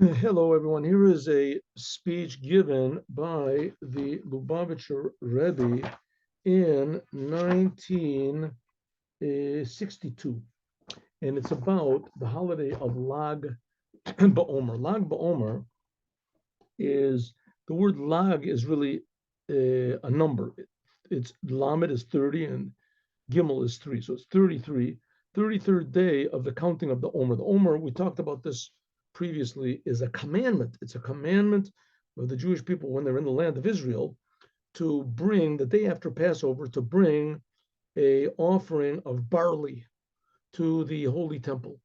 Hello, everyone. Here is a speech given by the Lubavitcher Rebbe in 1962, and it's about the holiday of Lag BaOmer. Lag BaOmer is the word Lag is really a number. It's Lamed is 30 and Gimel is 3, so it's 33. 33rd day of the counting of the Omer. The Omer, we talked about this previously, is a commandment. It's a commandment of the Jewish people when they're in the land of Israel to bring, the day after Passover, to bring a offering of barley to the holy temple.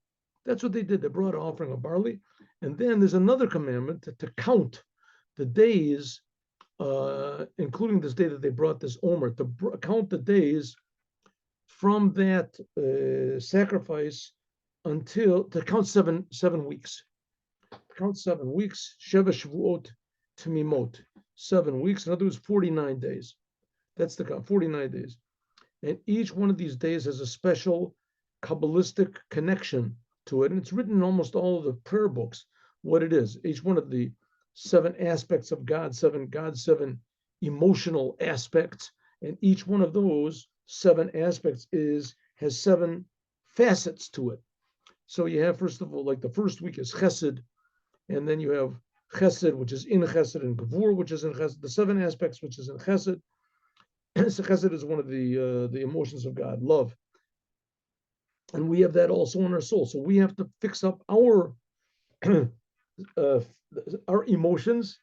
That's what they did. They brought an offering of barley. And then there's another commandment to count the days, including this day that they brought this Omer, to count the days from that sacrifice until to count seven weeks. Count 7 weeks. Sheva Shavuot Tamimot. 7 weeks. In other words, 49 days. That's the count. 49 days. And each one of these days has a special Kabbalistic connection to it. And it's written in almost all of the prayer books what it is. Each one of the seven aspects of God, seven emotional aspects. And each one of those seven aspects has seven facets to it. So you have, first of all, like the first week is Chesed, and then you have Chesed, which is in Chesed, and Gevur, which is in Chesed. The seven aspects, which is in Chesed. So Chesed is one of the emotions of God, love, and we have that also in our soul. So we have to fix up uh, our emotions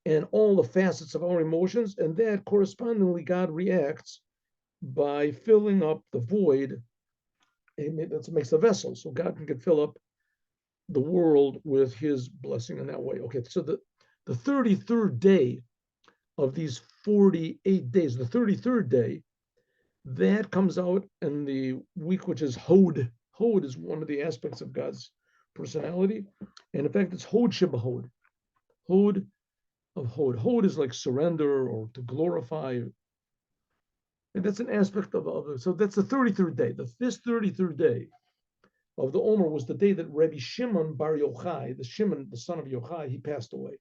and all the facets of our emotions, and that correspondingly God reacts by filling up the void. That makes a vessel, so God can fill up the world with His blessing in that way. Okay, so the 33rd day of these 48 days, the 33rd day, that comes out in the week which is Hod. Hod is one of the aspects of God's personality, and in fact, it's Hod Shebahod. Hod of Hod. Hod is like surrender or to glorify. And that's an aspect of it. So that's the 33rd day. This 33rd day of the Omer was the day that Rabbi Shimon Bar Yochai, the Shimon, the son of Yochai, he passed away.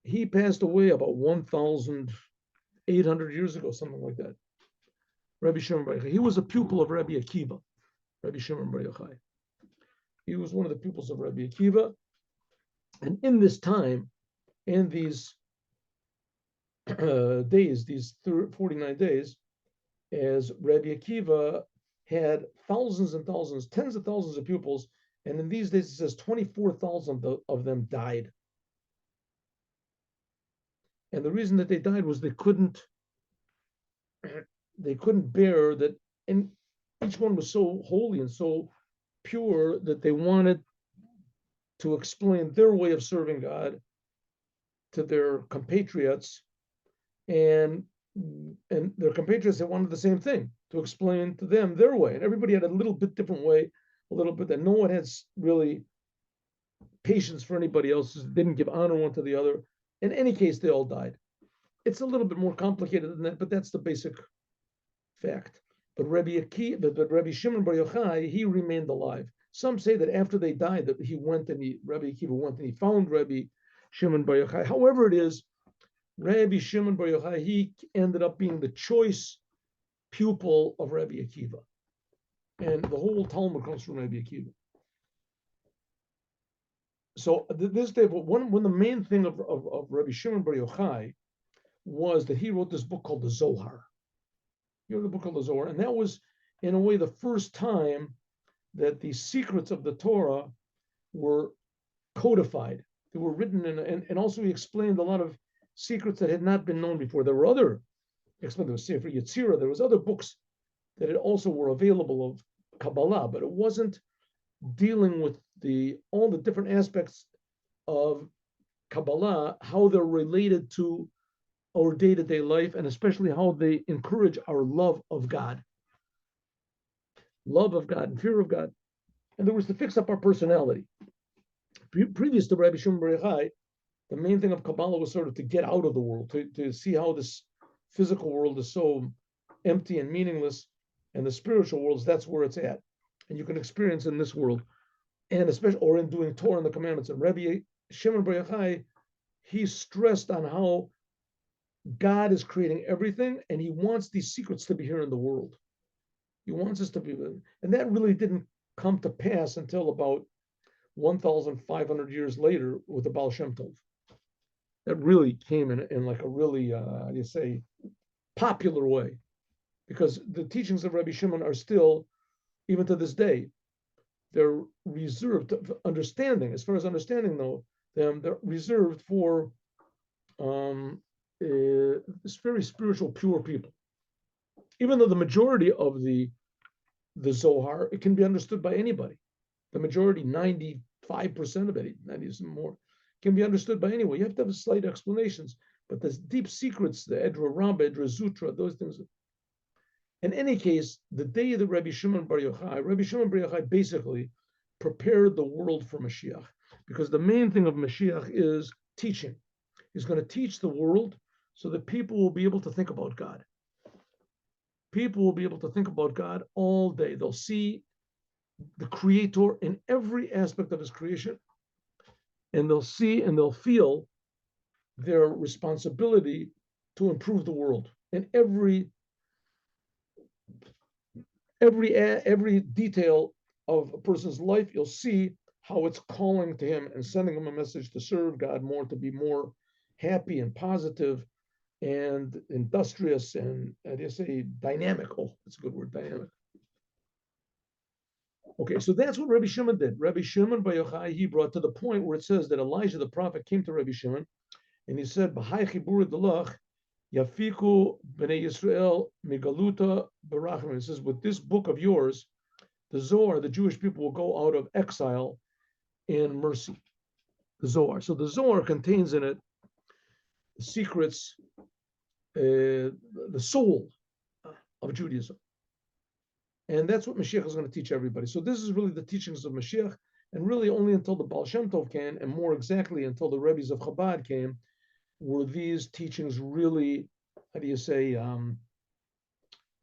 He passed away about 1,800 years ago, something like that. Rabbi Shimon Bar Yochai. He was a pupil of Rabbi Akiva, Rabbi Shimon Bar Yochai. He was one of the pupils of Rabbi Akiva. And in this time, in these days, these 49 days, as Rabbi Akiva had thousands and thousands, tens of thousands of pupils, and in these days it says 24,000 of them died. And the reason that they died was they couldn't bear that, and each one was so holy and so pure that they wanted to explain their way of serving God to their compatriots, and their compatriots that wanted the same thing, to explain to them their way. And everybody had a little bit different way, a little bit, that no one had really patience for anybody else, didn't give honor one to the other. In any case, they all died. It's a little bit more complicated than that, but that's the basic fact. But Rabbi Shimon Bar Yochai, he remained alive. Some say that after they died, that Rabbi Akiva went and he found Rabbi Shimon Bar Yochai. However it is, Rabbi Shimon Bar Yochai, he ended up being the choice pupil of Rabbi Akiva. And the whole Talmud comes from Rabbi Akiva. So this day, when the main thing of Rabbi Shimon Bar Yochai was that he wrote this book called the Zohar. He wrote the book called the Zohar, and that was, in a way, the first time that the secrets of the Torah were codified. They were written and also he explained a lot of secrets that had not been known before. There were other, there was Sefer Yetzirah, there was other books that also were available of Kabbalah, but it wasn't dealing with all the different aspects of Kabbalah, how they're related to our day-to-day life, and especially how they encourage our love of God and fear of God. And there was to fix up our personality. Previous to Rabbi Shimon Bar Yochai, the main thing of Kabbalah was sort of to get out of the world, to see how this physical world is so empty and meaningless, and the spiritual world, that's where it's at. And you can experience in this world. and especially, or in doing Torah and the commandments. And Rabbi Shimon Bar Yochai, he stressed on how God is creating everything, and he wants these secrets to be here in the world. He wants us to be, and that really didn't come to pass until about 1,500 years later with the Baal Shem Tov. That really came in like a really, how do you say, popular way, because the teachings of Rabbi Shimon are still, even to this day, they're reserved for understanding. As far as understanding, though, they're reserved for this very spiritual, pure people. Even though the majority of the Zohar, it can be understood by anybody. The majority, 95% of it, 90% more, can be understood by anyone. You have to have slight explanations, but the deep secrets, the Edra Rabba, Edra Zutra, those things. In any case, the day that Rabbi Shimon Bar Yochai basically prepared the world for Moshiach, because the main thing of Moshiach is teaching. He's going to teach the world so that people will be able to think about God. People will be able to think about God all day. They'll see the Creator in every aspect of His creation, and they'll see and they'll feel their responsibility to improve the world. And every detail of a person's life, you'll see how it's calling to him and sending him a message to serve God more, to be more happy and positive and industrious and, how do you say, dynamic. Oh, that's a good word, dynamic. Okay, so that's what Rabbi Shimon did. Rabbi Shimon Bar Yochai, he brought to the point where it says that Elijah the prophet came to Rabbi Shimon and he said, B'hai chibur delach yafiku b'nei Yisrael migaluta barachim. It says, with this book of yours, the Zohar, the Jewish people will go out of exile in mercy. The Zohar. So the Zohar contains in it the secrets, the soul of Judaism. And that's what Moshiach is going to teach everybody. So this is really the teachings of Moshiach, and really only until the Baal Shem Tov came, and more exactly until the Rebbes of Chabad came, were these teachings really, how do you say,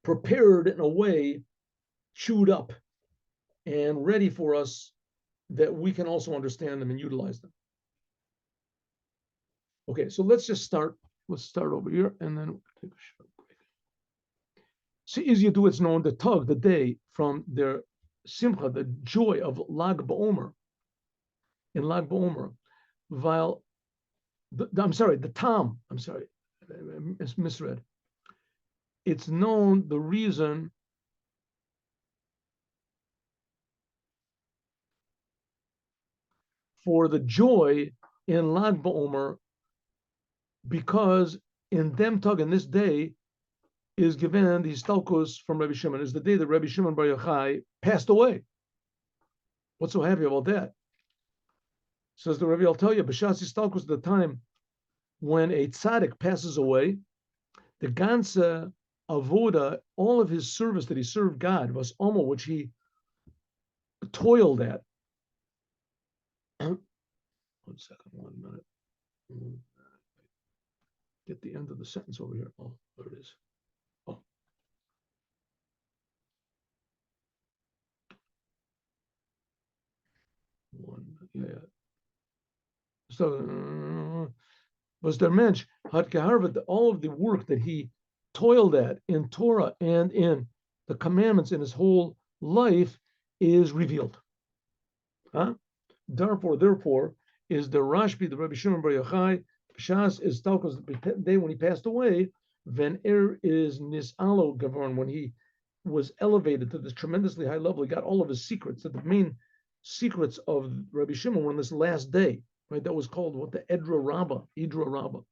prepared in a way, chewed up, and ready for us that we can also understand them and utilize them. Okay, so let's just start. Let's start over here, and then we'll take a short break. See, as you do, it's known the tug, the day from their simcha, the joy of Lag BaOmer. In Lag BaOmer, while the tam. I'm sorry, I misread. It's known the reason for the joy in Lag BaOmer, because in them tug, in this day, is given the Histalkus from Rabbi Shimon, is the day that Rabbi Shimon Bar Yochai passed away. What's so happy about that? Says the Rebbe, I'll tell you, B'shas Histalkus, the time when a tzaddik passes away, the ganze avoda, all of his service that he served God, was almost which he toiled at. 1 second, 1 minute. Get the end of the sentence over here. Oh, there it is. Oh. So, was der Mensch hat gearbeitet, all of the work that he toiled at in Torah and in the commandments in his whole life is revealed. Huh? Therefore, is the Rashbi, the Rabbi Shimon Bar Yochai, Shas is Talkos, the day when he passed away, when is Nisalo Gavorn, when he was elevated to this tremendously high level, he got all of his secrets, the main secrets of Rabbi Shimon were on this last day, right? That was called what, the Idra Rabba.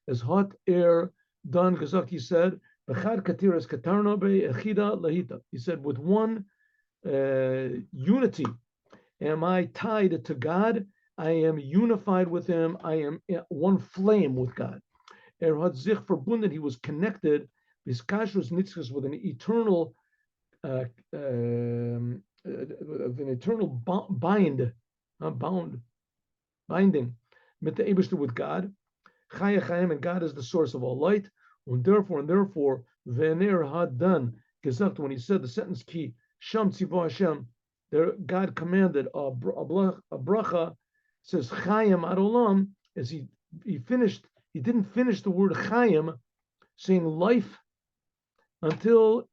As hot air done, Kazaki said, Bechad Katiras Katarno be Echida Lahita. He said, with one unity am I tied to God, I am unified with him, I am one flame with God. Had sich verbunden, he was connected, Viskashrus Nitzchus, with an eternal binding mit the Eibishter, with God. Chaya Chayim, and God is the source of all light. And therefore, Vener had done gesagt, when he said the sentence ki Sham Tzivo Hashem, there God commanded a bracha, says Chayim Adolam, as he finished, he didn't finish the word Chayim, saying life, until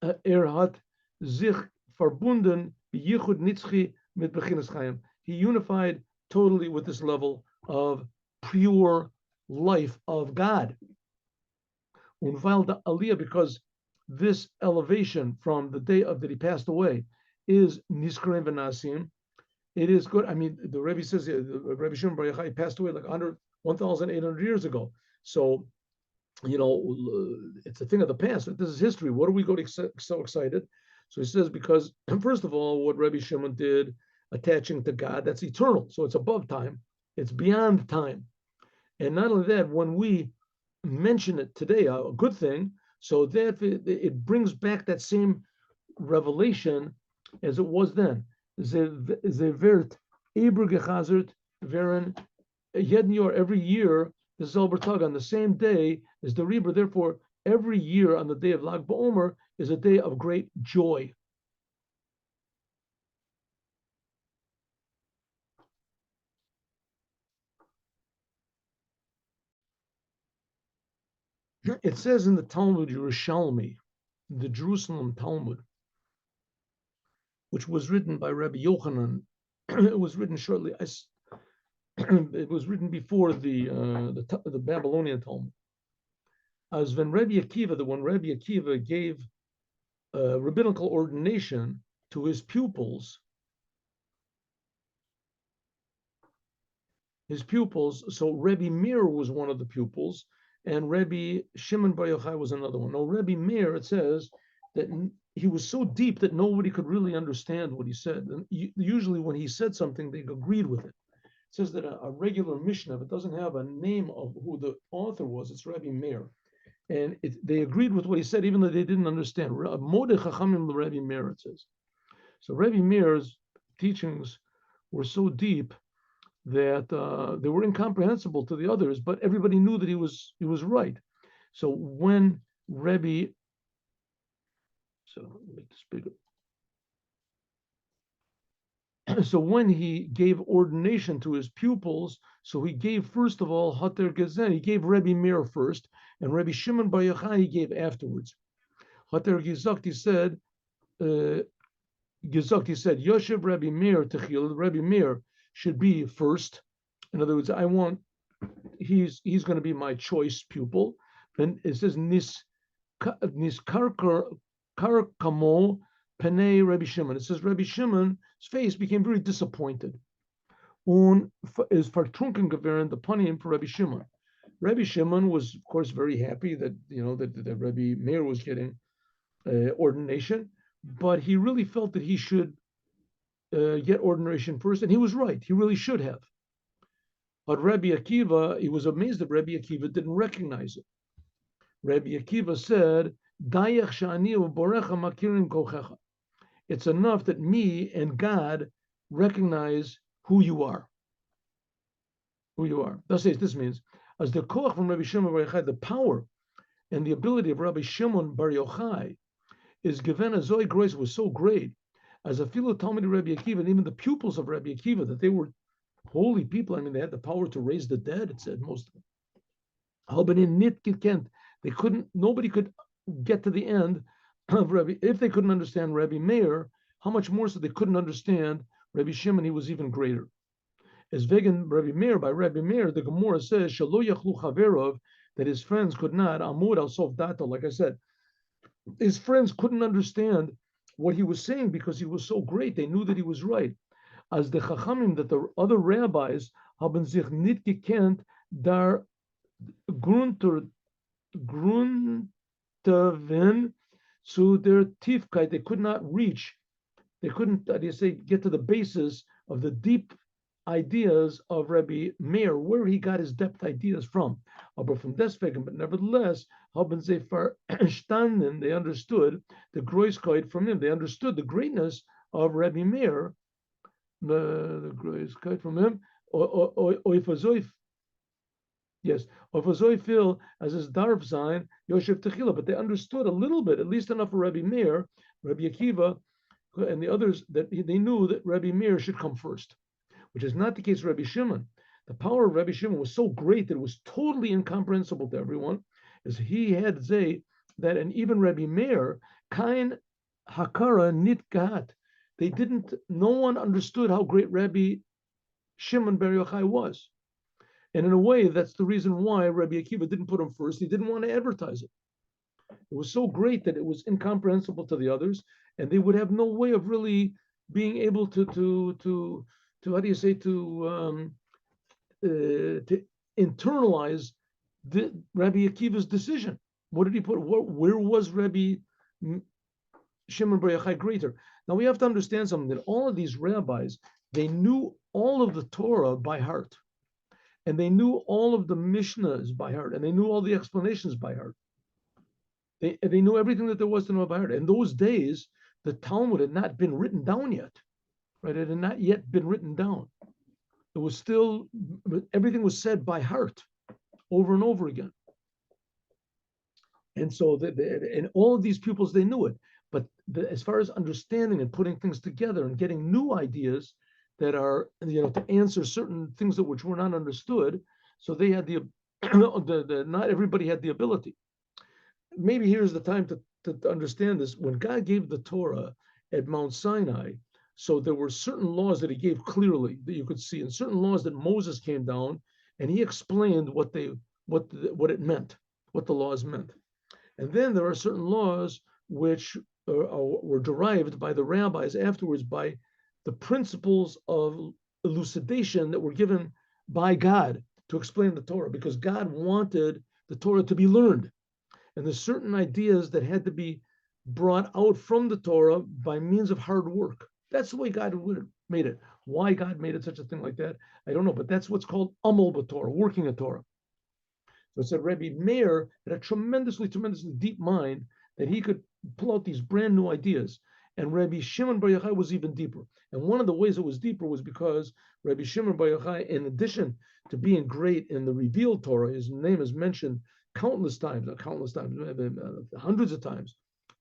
hat sich verbunden Yichud Nitzchi mit Bechinas Chayim. He unified totally with this level of pure life of God. Unveil the Aliyah, because this elevation from the day of that he passed away is Niskrim V'Nasim. It is good. I mean, the Rebbe says, Rabbi Shimon Bar Yochai passed away like 1,800 years ago. So, it's a thing of the past. This is history. What are we going to so excited? So he says, because first of all, what Rabbi Shimon did, attaching to God, that's eternal. So it's above time. It's beyond time. And not only that, when we mention it today, a good thing, so that it brings back that same revelation as it was then. Ze wird übergechazert werden jeden Jahr, every year, the Zelber Tag on the same day as the Rebbe. Therefore, every year on the day of Lag BaOmer is a day of great joy. It says in the Talmud Yerushalmi, the Jerusalem Talmud, which was written by Rabbi Yochanan. It was written shortly. It was written before the Babylonian Talmud. As when Rabbi Akiva gave rabbinical ordination to his pupils, so Rebbe Meir was one of the pupils, and Rebbe Shimon Bar Yochai was another one. Now, Rebbe Meir, it says that he was so deep that nobody could really understand what he said. And usually when he said something, they agreed with it. It says that a regular Mishnah, if it doesn't have a name of who the author was, it's Rebbe Meir. And they agreed with what he said, even though they didn't understand. Modeh Chachamim Rebbe Meir, it says. So Rebbe Meir's teachings were so deep that they were incomprehensible to the others, but everybody knew that he was right. So when Rebbe, so let me make this bigger. So when he gave ordination to his pupils, so he gave first of all Hater Gezen, he gave Rebbe Meir first, and Rebbe Shimon Bar Yochai he gave afterwards. Hater Gezakt, he said, Yoshev Rebbe Meir Techil, Rebbe Meir should be first. In other words, he's going to be my choice pupil. Then it says Niskarkamo Penei Rebbe Shimon. It says Rebbe Shimon's face became very disappointed. Und is vertrunken geworden the panim for Rebbe Shimon. Rebbe Shimon was, of course, very happy that that Rebbe Meir was getting ordination, but he really felt that he should get ordination first, and he was right. He really should have. But Rabbi Akiva, he was amazed that Rabbi Akiva didn't recognize it. Rabbi Akiva said, it's enough that me and God recognize who you are. Who you are. This means, as the koach from Rabbi Shimon Bar Yochai, the power and the ability of Rabbi Shimon Bar Yochai is given as Zoe Grace was so great, as a fellow Talmud Rabbi Akiva, and even the pupils of Rabbi Akiva, that they were holy people. I mean, they had the power to raise the dead, it said, most of them. They couldn't, nobody could get to the end of Rabbi, if they couldn't understand Rabbi Meir, how much more so they couldn't understand Rabbi Shimon, he was even greater. As vegan Rabbi Meir, by Rabbi Meir, the Gemara says, Shalo Yachlu Chaverov, that his friends could not, Amud al Sof Dato, like I said, his friends couldn't understand what he was saying because he was so great. They knew that he was right. As the Chachamim, that the other rabbis, haben sich nicht gekannt, dar Grunterven zu der Tiefkeit. They could not reach, they couldn't, get to the basis of the deep ideas of Rabbi Meir, where he got his depth ideas from. But from Deswegen, but nevertheless, haben sie verstanden, they understood the Großkeit from him. They understood the greatness of Rabbi Meir, the Großkeit from him, yes, or for Zoifil as his darf sign, Yoshev Techila, but they understood a little bit, at least enough for Rabbi Meir, Rabbi Akiva, and the others that they knew that Rabbi Meir should come first, which is not the case of Rabbi Shimon. The power of Rabbi Shimon was so great that it was totally incomprehensible to everyone, as he had say that, and even Rabbi Meir, kain hakara nit gahat. They didn't. No one understood how great Rabbi Shimon Bar Yochai was, and in a way, that's the reason why Rabbi Akiva didn't put him first. He didn't want to advertise it. It was so great that it was incomprehensible to the others, and they would have no way of really being able to how do you say to internalize the Rabbi Akiva's decision. What did he put? Where was Rabbi Shimon Bar Yochai greater? Now we have to understand something, that all of these rabbis, they knew all of the Torah by heart, and they knew all of the Mishnahs by heart, and they knew all the explanations by heart. They knew everything that there was to know by heart. In those days, the Talmud had not been written down yet, right? It had not yet been written down. It was still, everything was said by heart over and over again. And so, and all of these pupils, they knew it. But as far as understanding and putting things together and getting new ideas that are, to answer certain things that which were not understood, so they had not everybody had the ability. Maybe here's the time to understand this. When God gave the Torah at Mount Sinai, so there were certain laws that he gave clearly that you could see, and certain laws that Moses came down and he explained what it meant, what the laws meant. And then there are certain laws which were derived by the rabbis afterwards by the principles of elucidation that were given by God to explain the Torah, because God wanted the Torah to be learned. And there's certain ideas that had to be brought out from the Torah by means of hard work. That's the way God made it. Why God made it such a thing like that, I don't know, but that's what's called amal b'Torah, working a Torah. So it said Rabbi Meir had a tremendously deep mind that he could pull out these brand new ideas. And Rabbi Shimon Bar Yochai was even deeper. And one of the ways it was deeper was because Rabbi Shimon Bar Yochai, in addition to being great in the revealed Torah, his name is mentioned hundreds of times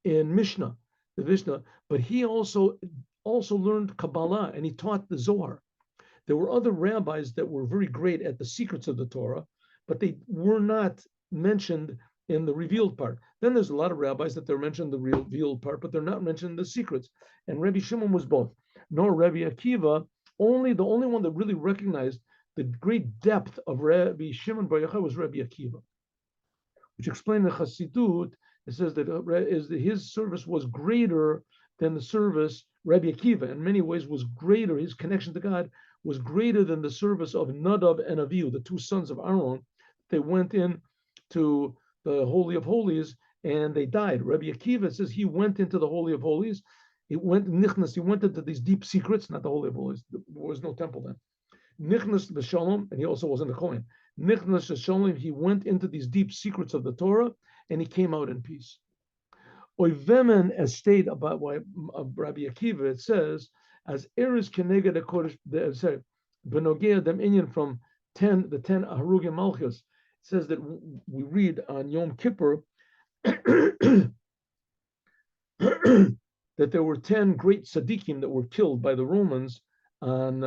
in Mishnah, the Mishnah, but he also learned Kabbalah, and he taught the Zohar. There were other rabbis that were very great at the secrets of the Torah, but they were not mentioned in the revealed part. Then there's a lot of rabbis that they're mentioned in the revealed part, but they're not mentioned in the secrets. And Rabbi Shimon was both. Nor Rabbi Akiva, the only one that really recognized the great depth of Rabbi Shimon Bar Yochai was Rabbi Akiva, which explained in Chassidut. It says that his service was greater than the service, Rabbi Akiva in many ways was greater, his connection to God was greater than the service of Nadav and Avihu, the two sons of Aaron. They went in to the Holy of Holies and they died. Rabbi Akiva says he went into the Holy of Holies. He went into these deep secrets, not the Holy of Holies. There was no temple then. Nichnas b'shalom, and he also wasn't a Kohen. Nichnas b'shalom, he went into these deep secrets of the Torah, and he came out in peace. Oivemen, as stated about Rabbi Akiva, it says, as eris keneged the Kodesh, benogea dem inyan from the 10 Harugim Malchus, it says that we read on Yom Kippur that there were 10 great tzaddikim that were killed by the Romans on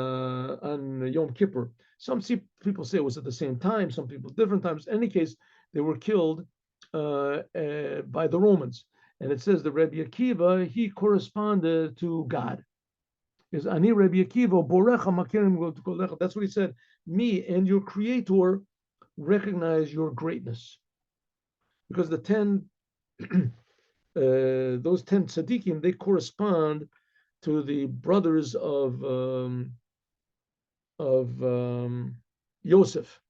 Yom Kippur. Some people say it was at the same time, some people different times. In any case, they were killed by the Romans. And it says that Rabbi Akiva, he corresponded to God. Is Ani Rabbi Akiva, Borecha Makirim Golecha. That's what he said. Me and your Creator recognize your greatness. Because the 10, those 10 tzaddikim, they correspond to the brothers of Yosef.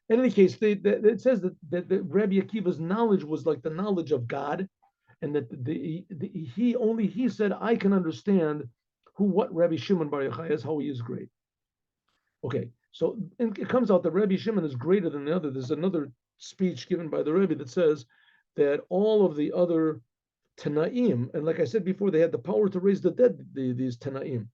In any case, it says that Rabbi Akiva's knowledge was like the knowledge of God, and that he said, I can understand what Rabbi Shimon Bar Yochai is, how he is great. Okay, so it comes out that Rabbi Shimon is greater than the other. There's another speech given by the Rebbe that says that all of the other Tanaim, and like I said before, they had the power to raise the dead, these Tanaim.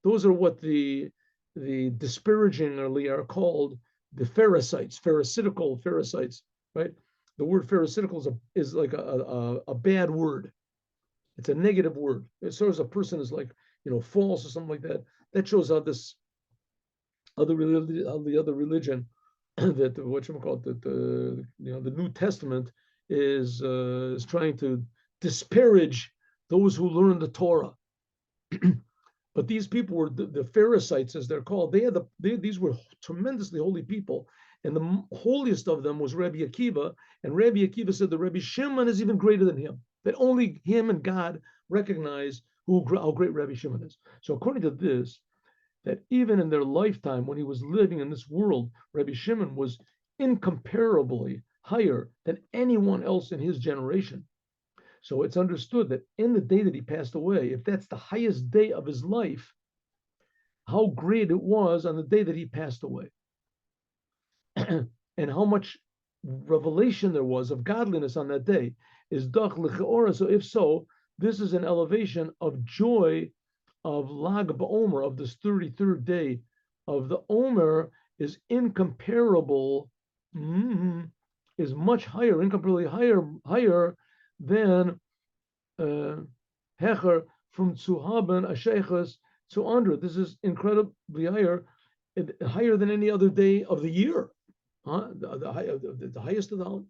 Those are what the disparagingly are called the Pharisitical Pharisees, right? The word Pharisitical is like a bad word. It's a negative word. As far as a person is like, false or something like that, that shows how this the other religion that what you call it, that the New Testament is trying to disparage those who learn the Torah. But these people were the Pharisees, as they're called. These were tremendously holy people, and the holiest of them was Rabbi Akiva. And Rabbi Akiva said that Rabbi Shimon is even greater than him. That only him and God recognize how great Rabbi Shimon is. So according to this, that even in their lifetime, when he was living in this world, Rabbi Shimon was incomparably higher than anyone else in his generation. So it's understood that in the day that he passed away, if that's the highest day of his life, how great it was on the day that he passed away. And how much revelation there was of godliness on that day is doch l'cheora. So if so, this is an elevation of joy of Lag BaOmer, of this 33rd day of the Omer, is incomparable, is much higher, incomparably higher than Hecher from Tzuhaben Asheiches to Andra. This is incredibly higher than any other day of the year. The highest of the holiday.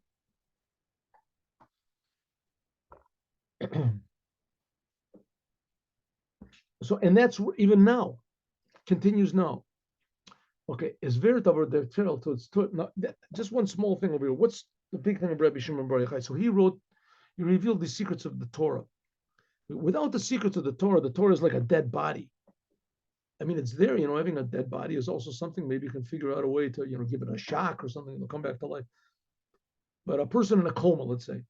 So, and that's even now, continues now. Okay, is very over there. Just one small thing over here. What's the big thing of Rabbi Shimon Bar Yochai? So he revealed the secrets of the Torah. Without the secrets of the Torah is like a dead body. I mean, it's there. Having a dead body is also something. Maybe you can figure out a way to, give it a shock or something. It'll come back to life. But a person in a coma, let's say,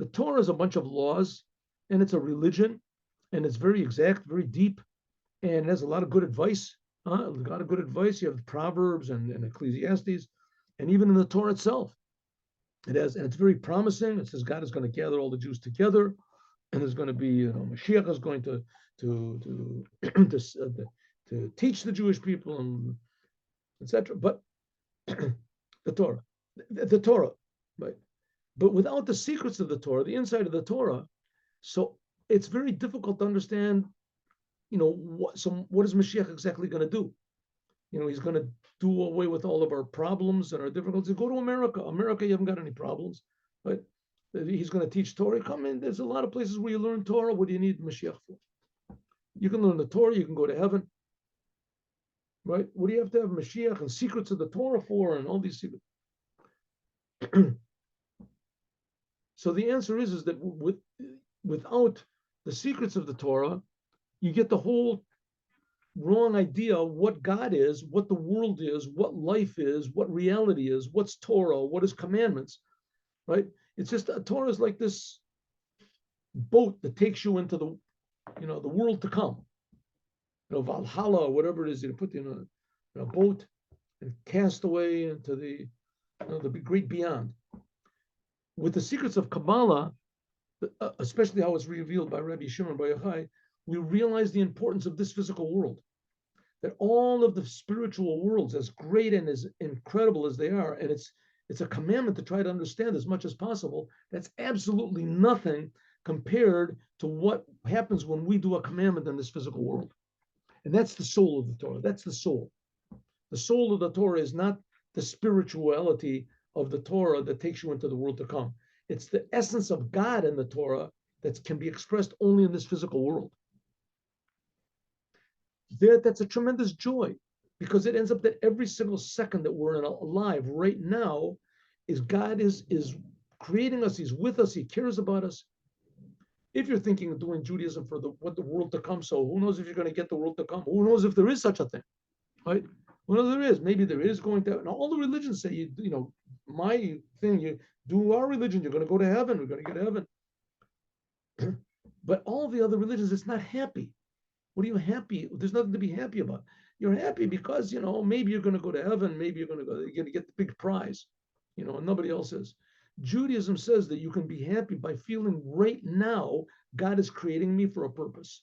the Torah is a bunch of laws, and it's a religion, and it's very exact, very deep, and it has a lot of good advice. A lot of good advice. You have Proverbs and Ecclesiastes, and even in the Torah itself, and it's very promising. It says God is going to gather all the Jews together, and there's going to be, Moshiach is going to to teach the Jewish people, and etc. But the Torah, right? But without the secrets of the Torah, the inside of the Torah, so it's very difficult to understand. What is Moshiach exactly going to do? He's going to do away with all of our problems and our difficulties. Go to America. America, you haven't got any problems, right? He's going to teach Torah. Come in. There's a lot of places where you learn Torah. What do you need Moshiach for? You can learn the Torah. You can go to heaven, right? What do you have to have Moshiach and secrets of the Torah for, and all these secrets? So the answer is that without the secrets of the Torah, you get the whole wrong idea of what God is, what the world is, what life is, what reality is, what's Torah, what is commandments, right? It's just Torah is like this boat that takes you into the world to come. Valhalla, whatever it is, you put in a boat and cast away into the great beyond. With the secrets of Kabbalah, especially how it's revealed by Rabbi Shimon Bar Yochai, we realize the importance of this physical world. That all of the spiritual worlds, as great and as incredible as they are, and it's a commandment to try to understand as much as possible, that's absolutely nothing compared to what happens when we do a commandment in this physical world. And that's the soul of the Torah. That's the soul. The soul of the Torah is not the spirituality of the Torah that takes you into the world to come. It's the essence of God in the Torah that can be expressed only in this physical world. That's a tremendous joy, because it ends up that every single second that we're alive right now is God is creating us. He's with us. He cares about us. If you're thinking of doing Judaism for the world to come, so who knows if you're going to get the world to come? Who knows if there is such a thing, right? Who knows there is? Maybe there is going to. And all the religions say, my thing, you do our religion, you're going to go to heaven. We're going to get to heaven. But all the other religions, it's not happy. What are you happy? There's nothing to be happy about. You're happy because, maybe you're going to go to heaven. Maybe you're going to get the big prize, and nobody else is. Judaism says that you can be happy by feeling right now God is creating me for a purpose.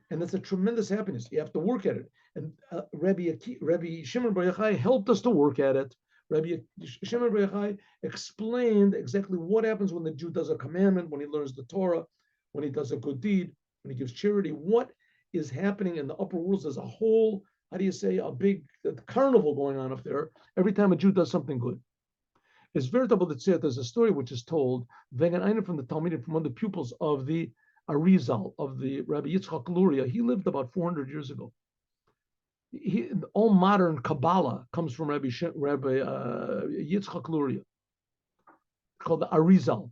And that's a tremendous happiness. You have to work at it. And Rabbi Shimon Bar Yochai helped us to work at it. Rabbi Shimon Bar Yochai explained exactly what happens when the Jew does a commandment, when he learns the Torah, when he does a good deed, when he gives charity, what is happening in the upper worlds as a whole, how do you say, a big carnival going on up there every time a Jew does something good. It's veritable that there's a story which is told, Vegan Einer from the Talmudim, from one of the pupils of the Arizal, of the Rabbi Yitzchak Luria. He lived about 400 years ago. All modern Kabbalah comes from Rabbi Yitzchak Luria, called the Arizal.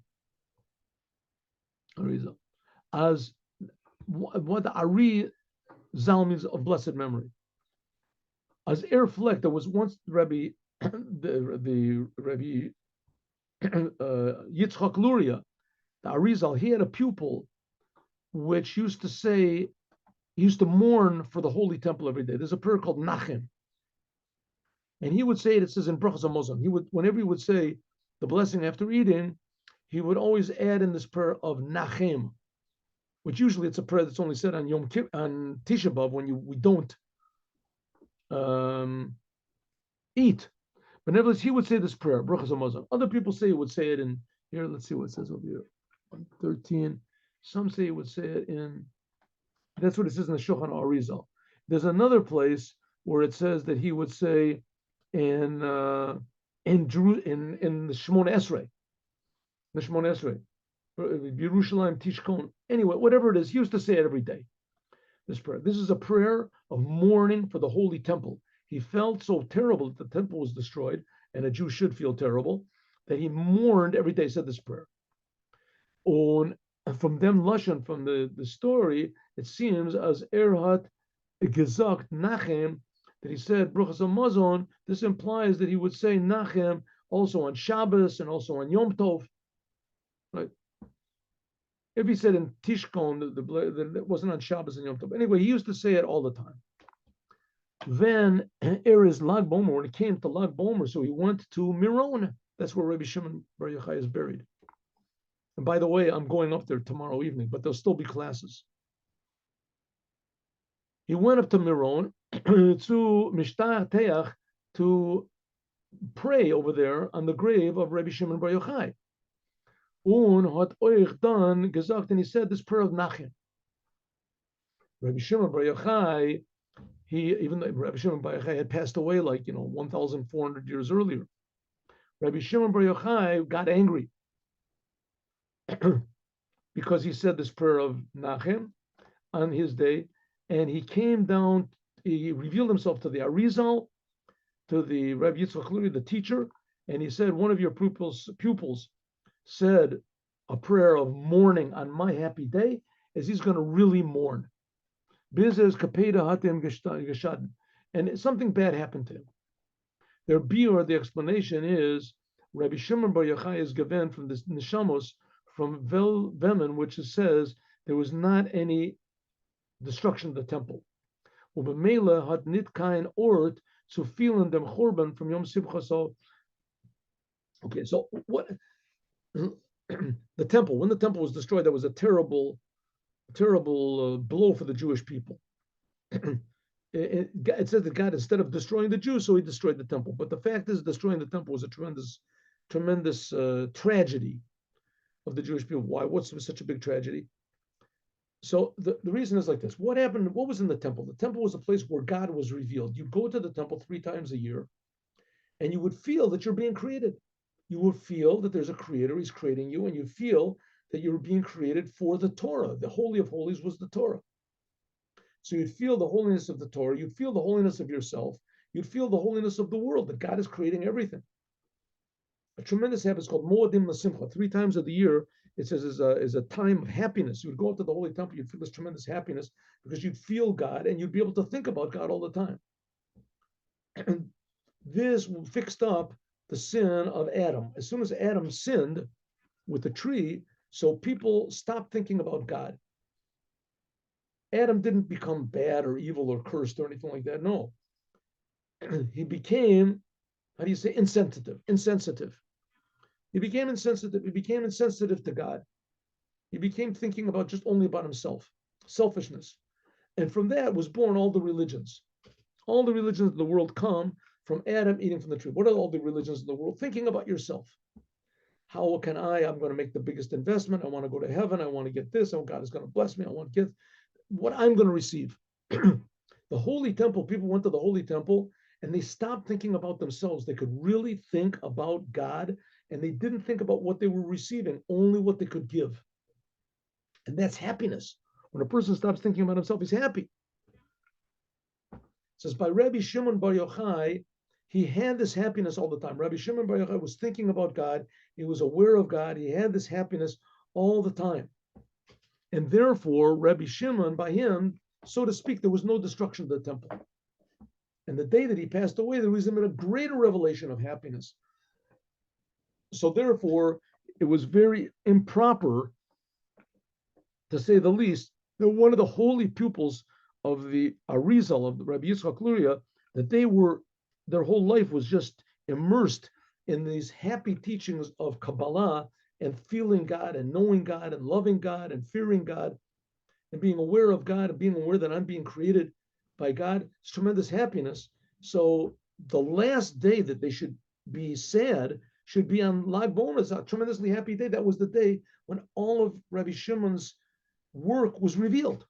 Arizal. As what the Arizal means of blessed memory. As Erfleck, there was once Rabbi the Rabbi Yitzchak Luria, the Arizal, he had a pupil which used to say, he used to mourn for the Holy Temple every day. There's a prayer called Nachem. And he would say it says in Brachas HaMazon. He would, whenever he would say the blessing after eating, he would always add in this prayer of Nachem, which usually it's a prayer that's only said on Yom Kippur, on Tisha B'Av, when we don't eat. But nevertheless, he would say this prayer, Brachas HaMazon. Other people say he would say it in, here, let's see what it says over here, 113. Some say he would say it in, that's what it says in the Shulchan Arizal. There's another place where it says that he would say in the Shimon Esrei, Yerushalayim Tishkon. Anyway, whatever it is, he used to say it every day. This prayer. This is a prayer of mourning for the Holy Temple. He felt so terrible that the temple was destroyed, and a Jew should feel terrible, that he mourned every day, said this prayer. From them Lashon, from the story, it seems as Erhat Gezakt Nachem, that he said Brachas HaMazon. This implies that he would say Nachem also on Shabbos and also on Yom Tov. Right? If he said in Tishkon, it wasn't on Shabbos and Yom Tov. Anyway, he used to say it all the time. Then is Lag Bomer, when it came to Lag Bomer, so he went to Miron. That's where Rabbi Shimon Bar Yochai is buried. And by the way, I'm going up there tomorrow evening, but there'll still be classes. He went up to Miron to Mishtah to pray over there on the grave of Rabbi Shimon Bar Yochai. And he said this prayer of Nachem. Rabbi Shimon Bar Yochai, even though Rabbi Shimon Bar Yochai had passed away 1,400 years earlier, Rabbi Shimon Bar Yochai got angry because he said this prayer of Nachem on his day, and he came down, he revealed himself to the Arizal, to the Rabbi Yitzchak Luria, the teacher, and he said, one of your pupils said a prayer of mourning on my happy day, as he's going to really mourn. And something bad happened to him. Their biur, the explanation is, Rabbi Shimon Bar Yochai is given from this Neshamos, from Vemen, which says there was not any destruction of the temple. Ubemela had nit kein Ort zu vielen dem Churban from Yom Simcha. So, okay, so what the temple, when the temple was destroyed, that was a terrible blow for the Jewish people. It says that God, instead of destroying the Jews, so he destroyed the temple. But the fact is, destroying the temple was a tremendous tragedy of the Jewish people. Why? What's such a big tragedy? So the reason is like this. What happened? What was in the temple? The temple was a place where God was revealed. You go to the temple 3 times a year, and you would feel that you're being created. You would feel that there's a creator, he's creating you, and you feel that you're being created for the Torah. The Holy of Holies was the Torah. So you'd feel the holiness of the Torah, you'd feel the holiness of yourself, you'd feel the holiness of the world, that God is creating everything. A tremendous habit is called Moadim L'Simcha. 3 times of the year, it says is a time of happiness. You would go up to the Holy Temple, you'd feel this tremendous happiness because you'd feel God and you'd be able to think about God all the time. And this fixed up the sin of Adam. As soon as Adam sinned with the tree, so people stopped thinking about God. Adam didn't become bad or evil or cursed or anything like that. No. He became, how do you say, insensitive. He became insensitive. He became insensitive to God. He became thinking about just only about himself, selfishness. And from that was born all the religions. All the religions of the world come from Adam eating from the tree. What are all the religions in the world? Thinking about yourself. how can I'm going to make the biggest investment. I want to go to heaven. I want to get this. Oh, God is going to bless me. I want to get what I'm going to receive. The Holy Temple, people went to the Holy Temple and they stopped thinking about themselves. They could really think about God, and they didn't think about what they were receiving, only what they could give. And that's happiness. When a person stops thinking about himself, he's happy. It says by Rabbi Shimon Bar Yochai, he had this happiness all the time. Rabbi Shimon Bar Yochai was thinking about God. He was aware of God. He had this happiness all the time. And therefore, Rabbi Shimon, by him, so to speak, there was no destruction of the temple. And the day that he passed away, there was even a greater revelation of happiness. So therefore, it was very improper, to say the least, that one of the holy pupils of the Arizal, of the Rabbi Yitzchak Luria, that their whole life was just immersed in these happy teachings of Kabbalah and feeling God and knowing God and loving God and fearing God and being aware of God and being aware that I'm being created by God. It's tremendous happiness. So the last day that they should be sad should be on Lag BaOmer, a tremendously happy day. That was the day when all of Rabbi Shimon's work was revealed.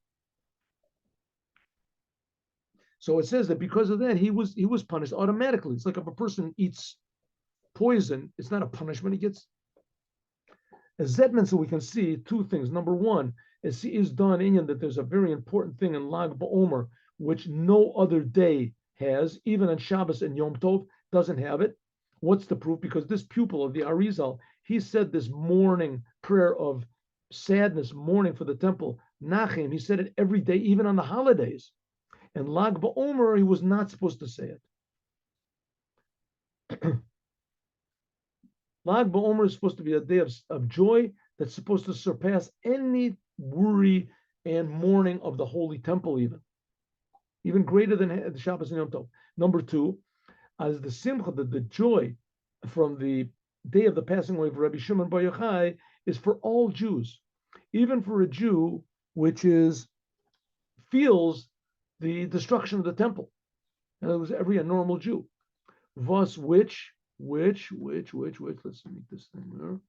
So it says that because of that, he was punished automatically. It's like if a person eats poison, it's not a punishment. He gets a zetman. So we can see two things. Number one, is done in that there's a very important thing in Lag BaOmer, which no other day has, even on Shabbos and Yom Tov, doesn't have it. What's the proof? Because this pupil of the Arizal, he said this morning prayer of sadness, mourning for the temple, Nachem. He said it every day, even on the holidays. And Lag BaOmer, he was not supposed to say it. Lag BaOmer is supposed to be a day of joy that's supposed to surpass any worry and mourning of the Holy Temple, even greater than the Shabbos and Yom Tov. Number two, as the simcha, the joy from the day of the passing away of Rabbi Shimon Bar Yochai is for all Jews, even for a Jew which feels the destruction of the temple. And it was a normal Jew. Thus, which, let's make this thing there.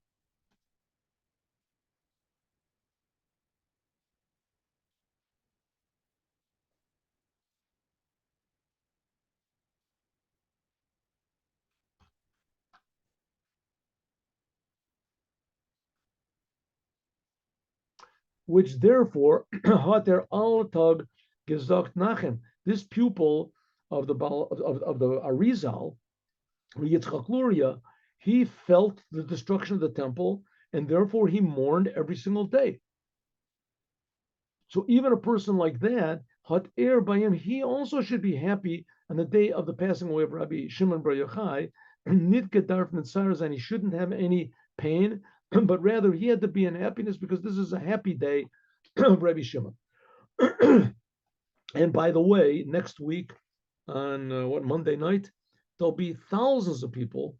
Which therefore hat al tag gesagt nachem. This pupil of the Arizal, Yitzchak Luria, he felt the destruction of the temple, and therefore he mourned every single day. So even a person like that, hat by him, he also should be happy on the day of the passing away of Rabbi Shimon Bar Yochai, and he shouldn't have any pain, but rather he had to be in happiness because this is a happy day of Rabbi Shimon. And by the way, next week on Monday night, there'll be thousands of people,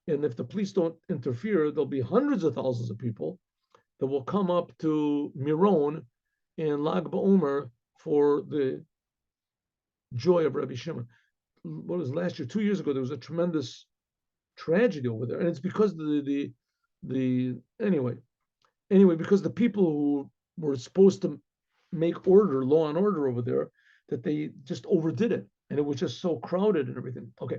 and if the police don't interfere, there'll be hundreds of thousands of people that will come up to Miron in Lag BaOmer for the joy of Rabbi Shimon. What was last year? 2 years ago, there was a tremendous tragedy over there, and it's because anyway, because the people who were supposed to make law and order over there, that they just overdid it, and it was just so crowded and everything. Okay,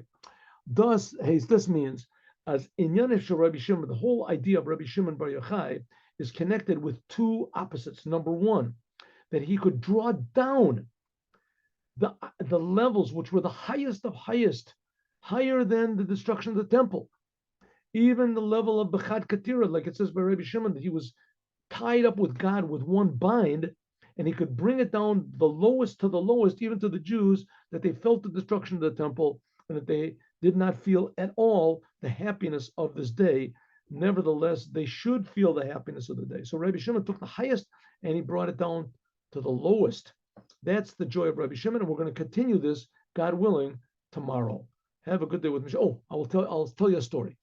thus, this means as Inyan Shel Rabbi Shimon, the whole idea of Rabbi Shimon Bar Yochai is connected with two opposites. Number one, that he could draw down the levels which were the highest of highest, higher than the destruction of the temple. Even the level of Bechad Katira, like it says by Rabbi Shimon, that he was tied up with God with one bind, and he could bring it down the lowest to the lowest, even to the Jews, that they felt the destruction of the temple, and that they did not feel at all the happiness of this day. Nevertheless, they should feel the happiness of the day. So Rabbi Shimon took the highest and he brought it down to the lowest. That's the joy of Rabbi Shimon, and we're going to continue this, God willing, tomorrow. Have a good day with me. Oh, I'll tell you a story.